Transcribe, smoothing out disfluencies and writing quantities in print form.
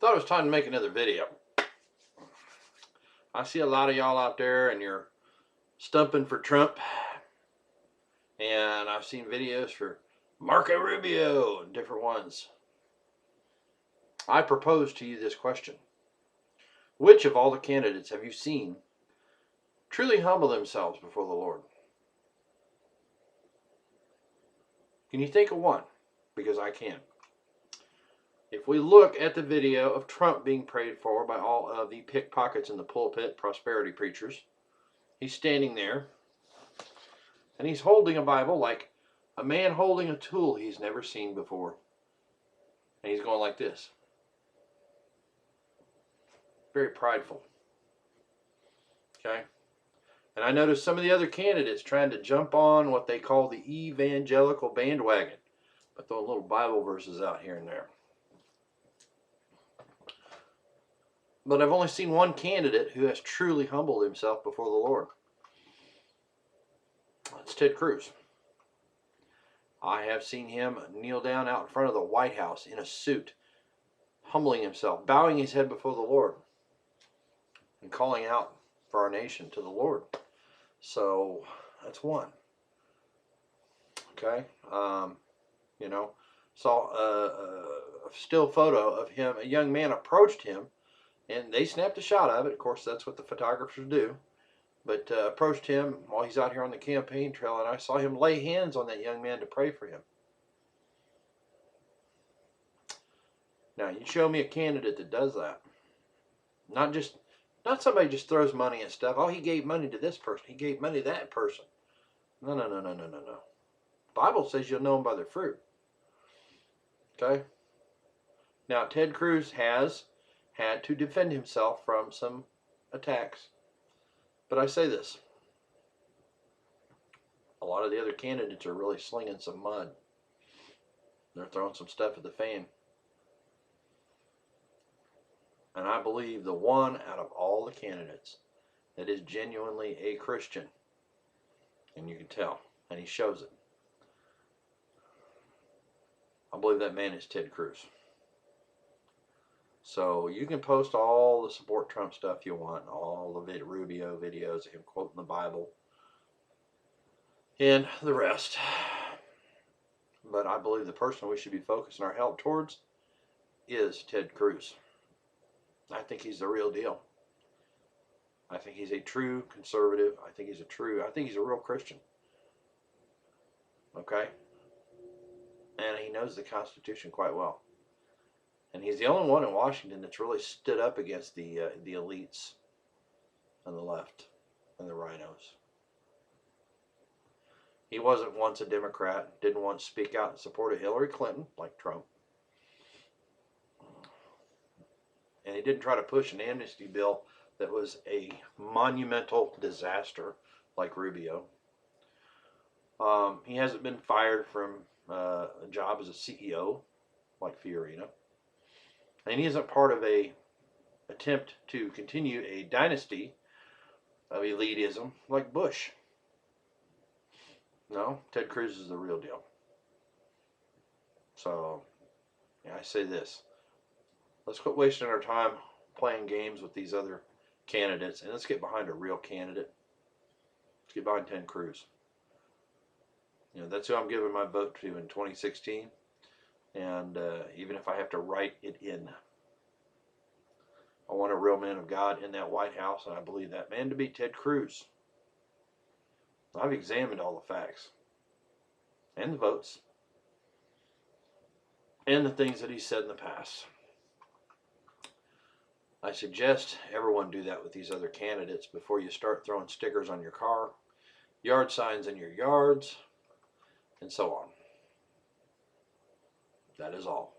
Thought it was time to make another video. I see a lot of y'all out there and you're stumping for Trump. And I've seen videos for Marco Rubio and different ones. I propose to you this question. Which of all the candidates have you seen truly humble themselves before the Lord? Can you think of one? Because I can. If we look at the video of Trump being prayed for by all of the pickpockets in the pulpit, prosperity preachers, he's standing there and he's holding a Bible like a man holding a tool he's never seen before. And he's going like this. Very prideful. Okay? And I noticed some of the other candidates trying to jump on what they call the evangelical bandwagon, but throwing little Bible verses out here and there. But I've only seen one candidate who has truly humbled himself before the Lord. It's Ted Cruz. I have seen him kneel down out in front of the White House in a suit, humbling himself, bowing his head before the Lord, and calling out for our nation to the Lord. So that's one. Okay, saw a still photo of him. A young man approached him, and they snapped a shot of it. Of course, that's what the photographers do. But approached him while he's out here on the campaign trail, and I saw him lay hands on that young man to pray for him. Now, you show me a candidate that does that. Not somebody just throws money and stuff. Oh, he gave money to this person. He gave money to that person. No. The Bible says you'll know them by their fruit. Okay? Now, Ted Cruz has had to defend himself from some attacks. But I say this. A lot of the other candidates are really slinging some mud. They're throwing some stuff at the fan. And I believe the one out of all the candidates that is genuinely a Christian, and you can tell, and he shows it, I believe that man is Ted Cruz. So you can post all the support Trump stuff you want, all the Rubio videos of him quoting the Bible, and the rest. But I believe the person we should be focusing our help towards is Ted Cruz. I think he's the real deal. I think he's a true conservative. I think he's a real Christian. Okay? And he knows the Constitution quite well. And he's the only one in Washington that's really stood up against the elites on the left and the rhinos. He wasn't once a Democrat, didn't once speak out in support of Hillary Clinton, like Trump. And he didn't try to push an amnesty bill that was a monumental disaster, like Rubio. He hasn't been fired from a job as a CEO, like Fiorina. And he isn't part of a attempt to continue a dynasty of elitism like Bush. No, Ted Cruz is the real deal. So, yeah, I say this. Let's quit wasting our time playing games with these other candidates, and let's get behind a real candidate. Let's get behind Ted Cruz. That's who I'm giving my vote to in 2016. And even if I have to write it in, I want a real man of God in that White House, and I believe that man to be Ted Cruz. I've examined all the facts and the votes and the things that he said in the past. I suggest everyone do that with these other candidates before you start throwing stickers on your car, yard signs in your yards, and so on. That is all.